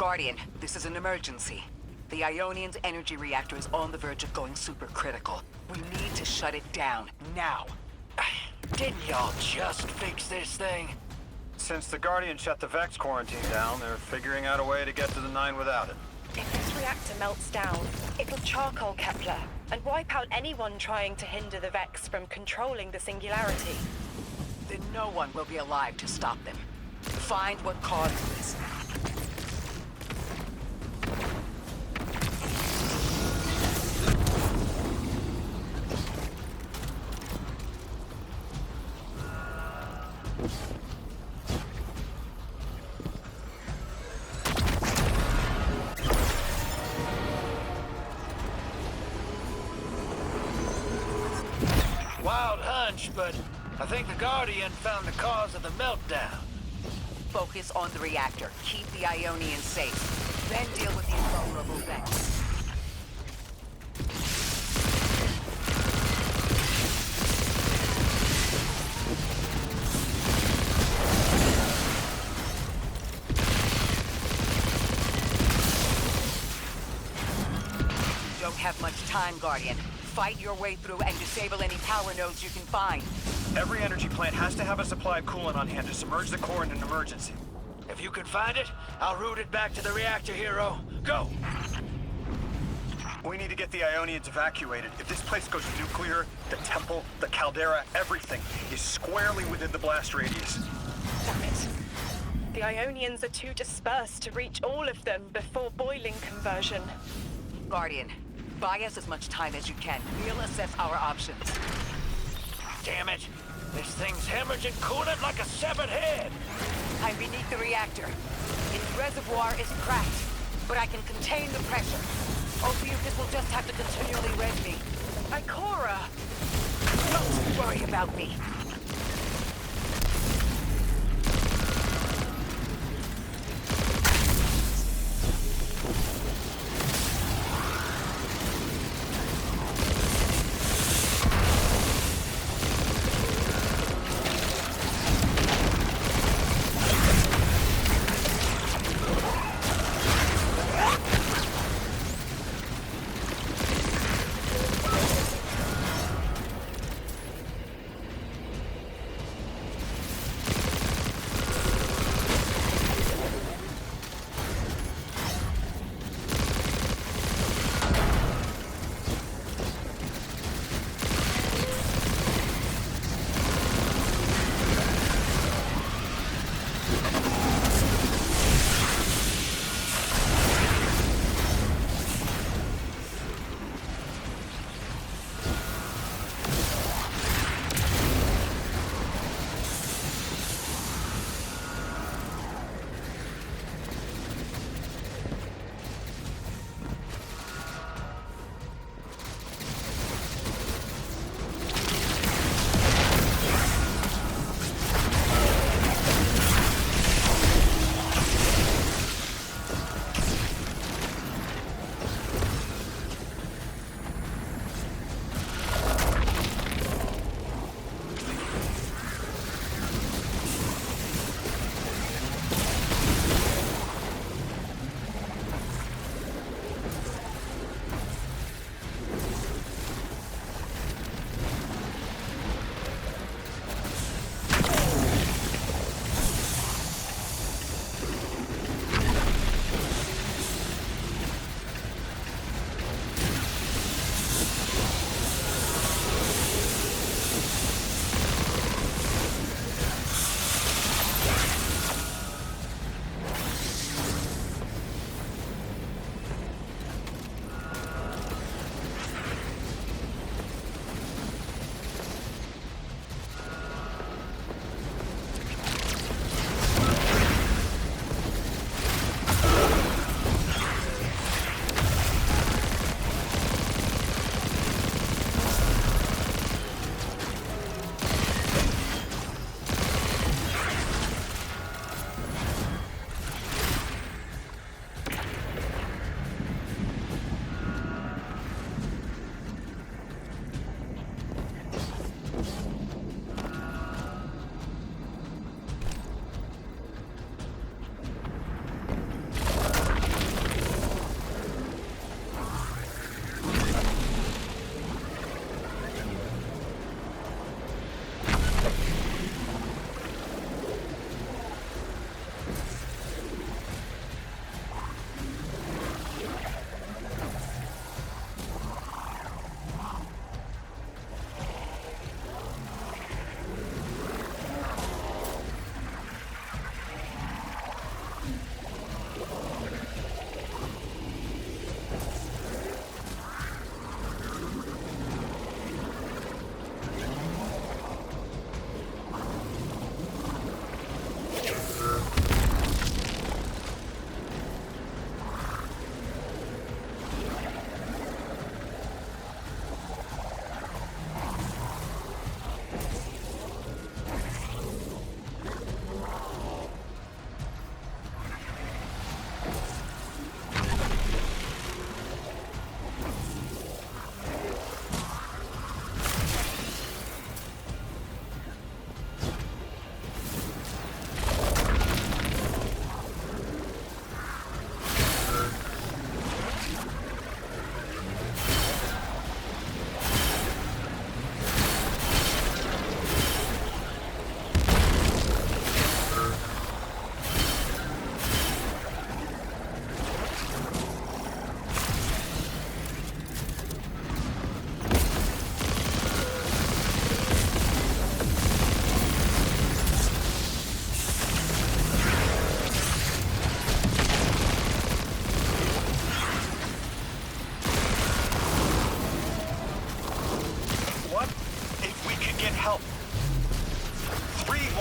Guardian, this is an emergency. The Ionian's energy reactor is on the verge of going supercritical. We need to shut it down, now. Didn't y'all just fix this thing? Since the Guardian shut the Vex quarantine down, they're figuring out a way to get to the Nine without it. If this reactor melts down, it'll charcoal Kepler and wipe out anyone trying to hinder the Vex from controlling the Singularity. Then no one will be alive to stop them. Find what caused this. Wild hunch, but I think the Guardian found the cause of the meltdown. Focus on the reactor. Keep the Ionians safe. Then deal with the invulnerable Vex. Don't have much time, Guardian. Fight your way through and disable any power nodes you can find. Every energy plant has to have a supply of coolant on hand to submerge the core in an emergency. If you can find it, I'll route it back to the reactor, Hero. Go! We need to get the Ionians evacuated. If this place goes nuclear, the temple, the caldera, everything is squarely within the blast radius. Damn it. The Ionians are too dispersed to reach all of them before boiling conversion. Guardian, buy us as much time as you can. We'll assess our options. Damn it! This thing's hemorrhaging coolant like a severed head! I'm beneath the reactor. Its reservoir is cracked, but I can contain the pressure. Ophiuchus will just have to continually res me. Ikora! Don't worry about me.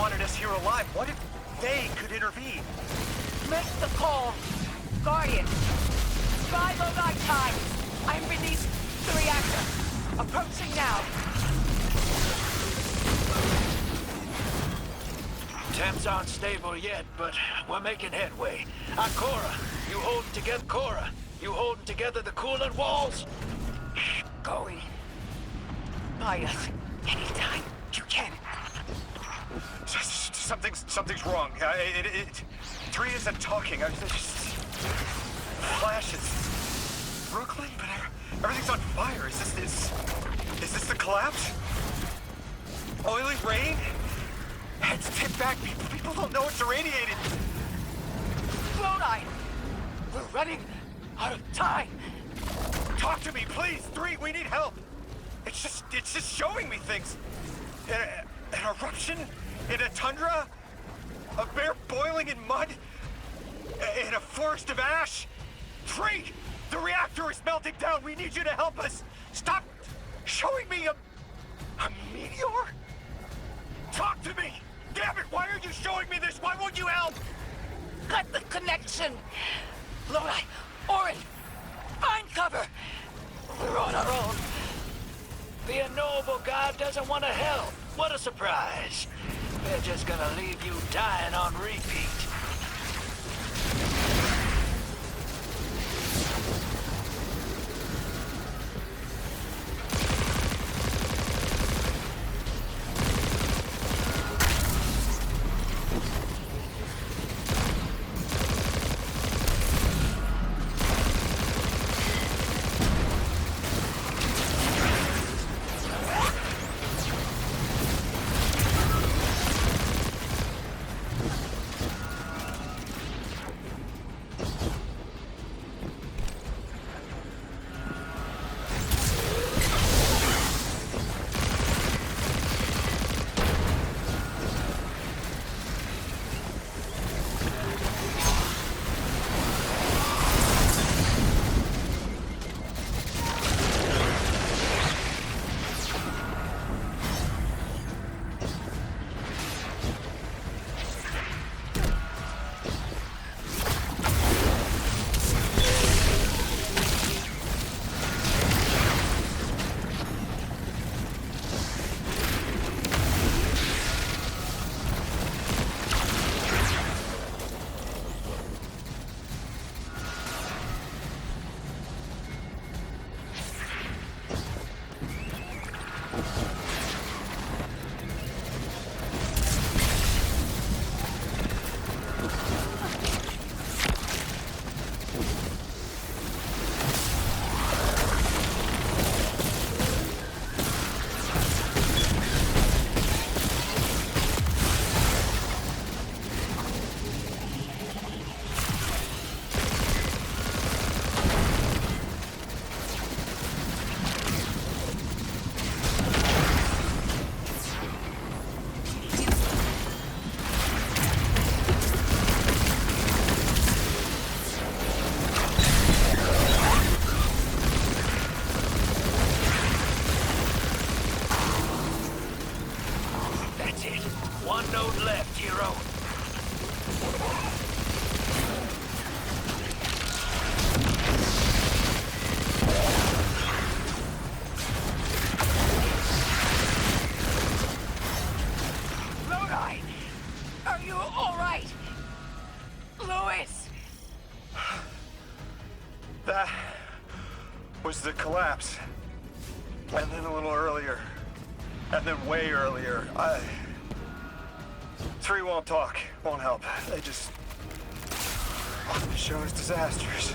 wanted us here alive. What if they could intervene? Make the call. Guardian. Drive on thy time. I'm beneath the reactor. Approaching now. Temps aren't stable yet, but we're making headway. Cora, you holding together? Cora, you holding together the coolant walls? Going. Buy us. Anytime you can. Something's wrong. Three isn't talking. Flashes. Brooklyn, but everything's on fire. Is this the collapse? Oily rain? Heads tipped back. People don't know it's irradiated. Lodi! We're running out of time. Talk to me, please. Three, we need help. It's just showing me things. An eruption in a tundra, a bear boiling in mud, in a forest of ash. Three, the reactor is melting down. We need you to help us. Stop showing me a meteor. Talk to me. Damn it! Why are you showing me this? Why won't you help? Cut the connection. Lodi, Orin, find cover. We're on our own. The unknowable god doesn't want to help. What a surprise. They're just gonna leave you dying on repeat. Was the collapse. And then a little earlier. And then way earlier. Three won't talk, won't help. They just show us disasters.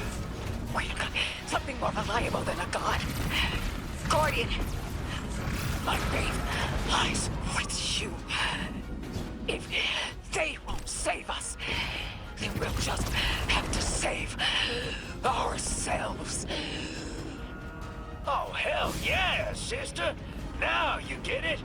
We've got something more reliable than a god. Guardian, my faith lies with you. If they won't save us, then we'll just have to save ourselves. Oh, hell yeah, sister. Now you get it.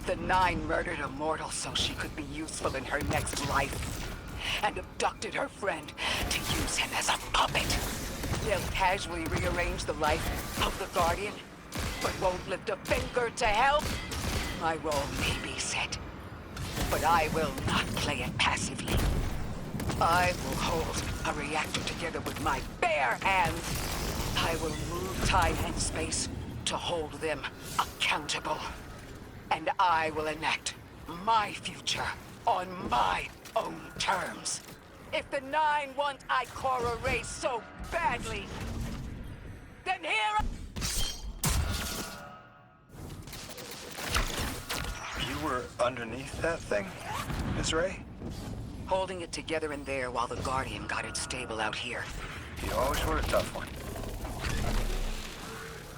The Nine murdered a mortal so she could be useful in her next life, and abducted her friend to use him as a puppet. They'll casually rearrange the life of the Guardian, but won't lift a finger to help. My role may be set, but I will not play it passively. I will hold a reactor together with my bare hands. I will move time and space to hold them accountable. And I will enact my future on my own terms. If the Nine want Ikora Ray so badly, then here You were underneath that thing, Miss Ray? holding it together in there while the Guardian got it stable out here. You always were a tough one.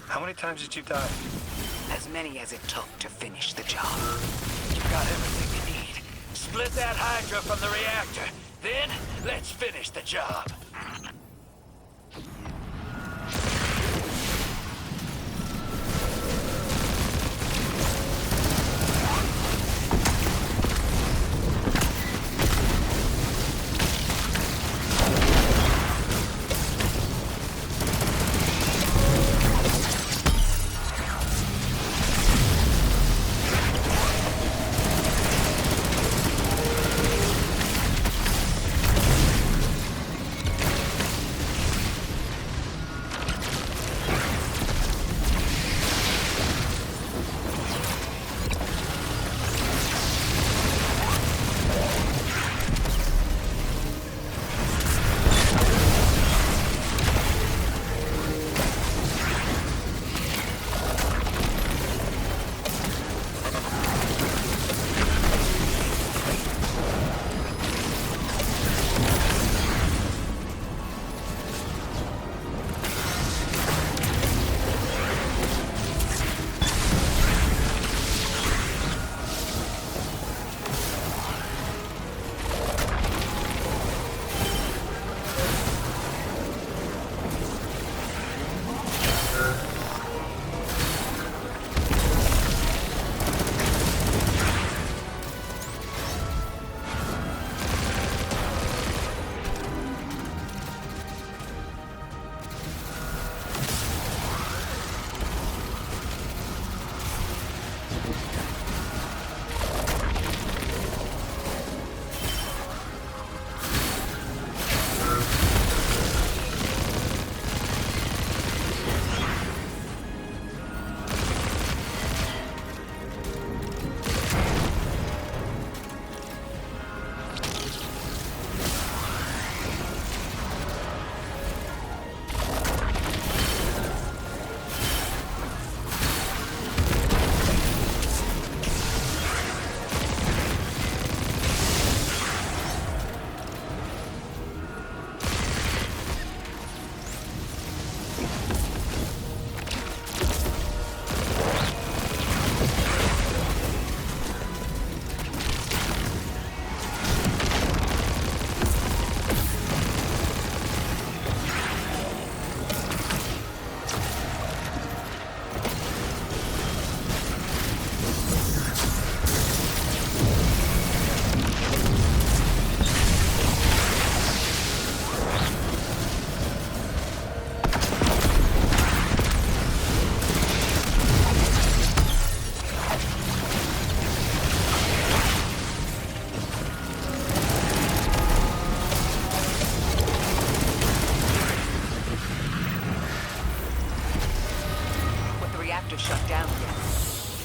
How many times did you die? As many as it took to finish the job. You got everything you need. Split that Hydra from the reactor. Then, let's finish the job.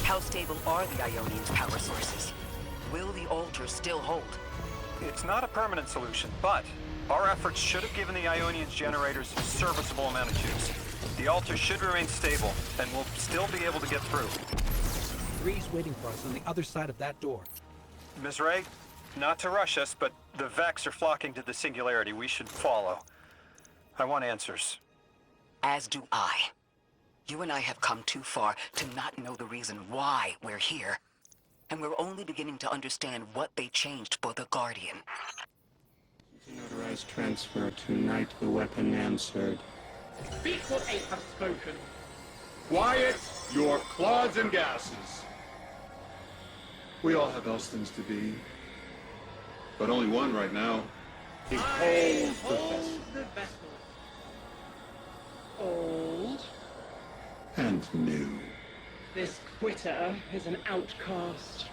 How stable are the Ionian's power sources? Will the altar still hold? It's not a permanent solution, but our efforts should have given the Ionian's generators a serviceable amount of juice. The altar should remain stable, and we'll still be able to get through. 3's waiting for us on the other side of that door. Ms. Ray, not to rush us, but the Vex are flocking to the Singularity. We should follow. I want answers. As do I. You and I have come too far to not know the reason why we're here. And we're only beginning to understand what they changed for the Guardian. Unauthorized transfer to Knight the Weapon answered. Speak what 8 have spoken. Quiet! your clods and gases. We all have Elstons to be, but only one right now. I hold the vessel. Old. And new. This quitter is an outcast,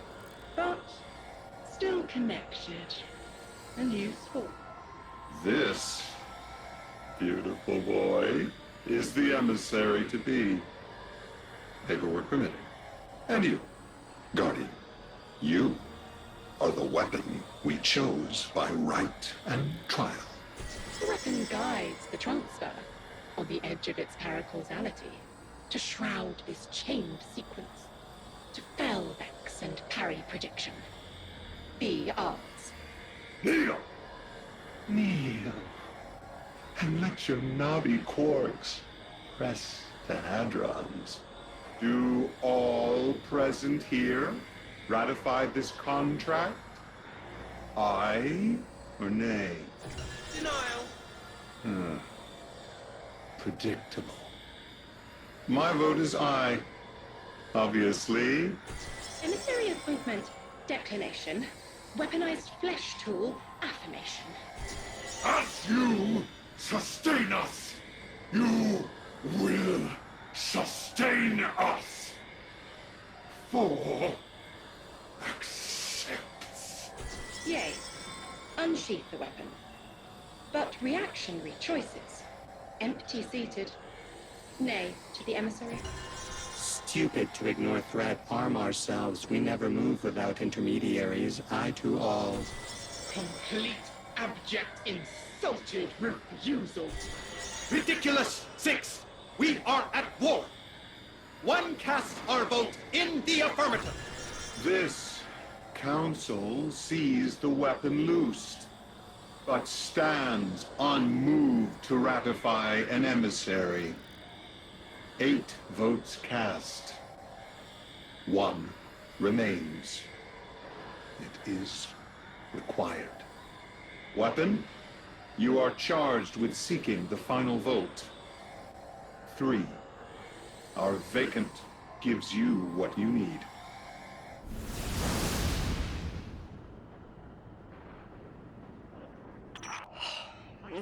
but still connected and useful. This beautiful boy is the emissary to be. Paperwork permitting. And you, Guardian, you are the weapon we chose by right and trial. The weapon guides the transfer on the edge of its paracausality to shroud this chained sequence, to fell Vex and parry prediction. Be ours. Kneel! Kneel. And let your knobby quarks press the hadrons. Do all present here ratify this contract? Aye or nay? Denial. Predictable. My vote is aye. Obviously. Emissary appointment, declination. Weaponized flesh tool, affirmation. As you sustain us, you will sustain us. For accepts. Yay. Unsheath the weapon. But reactionary choices. Empty-seated. Nay to the emissary. Stupid to ignore threat, arm ourselves. We never move without intermediaries. I to all. Complete, abject, insulted refusal. Ridiculous! 6! We are at war! One casts our vote in the affirmative! This council sees the weapon loosed, but stands unmoved to ratify an emissary. 8 votes cast. 1 remains. It is required. Weapon, you are charged with seeking the final vote. 3. Our vacant gives you what you need.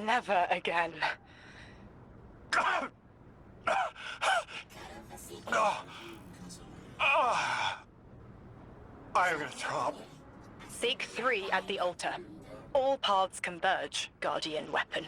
Never again. I'm gonna throw up. Seek 3 at the altar. All paths converge, Guardian weapon.